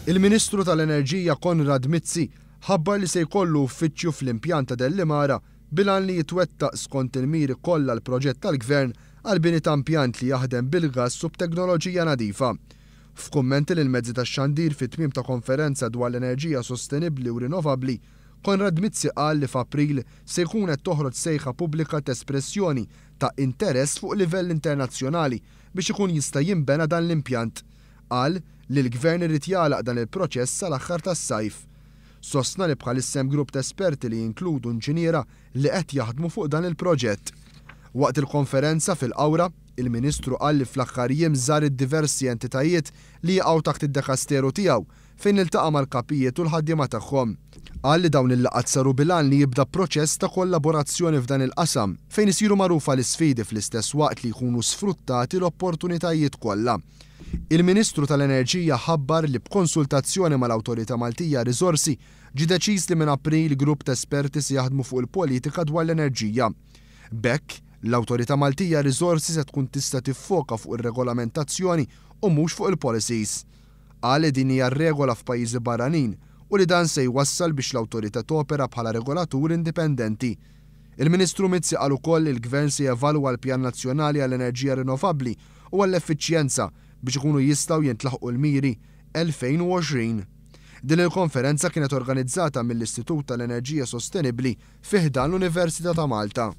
Il-Ministru tal-Enerġija Konrad Mizzi ħabbar li se jkollu uffiċċju fl-impjant ta' Dellimara bilan li jitwettaq skont il-miri kollha l-proġett tal-Gvern għal bini ta' impjant li jaħdem bil-gass u b'teknoloġija nadifa. F'kummenti lil mezzi tax-xandir fit-tmiem ta' konferenza dwar l-enerġija sostenibbli u rinnovabbli, Konrad Mizzi qal li f'April se jkun qed toħroġ sejħa pubblika ta' espressjoni ta' interess fuq livell internazzjonali biex ikun jista' jinbena dan l-impjant. Qal li l-Gvern irid jagħlaq dan il-proċess sal-aħħar tas-sajf. Sostna li bħalissa hemm grupp ta' esperti li jinkludu inġiniera li qed jaħdmu fuq dan il-proġett. Waqt il-konferenza fil-Qawra, il-Ministru qal li fl-aħħar jiem żar id-diversi entitajiet li jaqgħu taħt id-dekasteru tiegħu fejn iltaqa' mal-kapijiet u l-ħaddiema tagħhom. Qal li dawn il-laqgħat saru bilan li jibda proċess ta' kollaborazzjoni f'dan il-qasam fejn isiru magħrufa l-isfidi fl-istess waqt li jkunu sfruttati l-opportunitajiet kollha. Il-Ministru tal-Enerġija ħabbar li b'konsultazzjoni mal-Awtorità Maltija Riżorsi ġie deċiż li minn April grupp ta' esperti se jaħdmu fuq il-politika dwar l-enerġija. B'hekk, l-Awtorità Maltija Riżorsi se tkun tista' tiffoka fuq ir-regolamentazzjoni u mhux fuq il-policies. Qal li din hija r-regola f'pajjiżi barranin u li dan se jwassal biex l-awtorità topera bħala regolatur indipendenti. Il-Ministru Mizzi qal ukoll il-Gvern se jevalwa l-Pjan Nazzjonali għall-Enerġija Rinnovabbli u għall-effiċjenza biex ikunu jistgħu jintlaħqu l-miri 2020. Din il-konferenza kienet organizzata mill-Istitut tal-Enerġija Sostenibbli fi ħdan l-Università ta' Malta.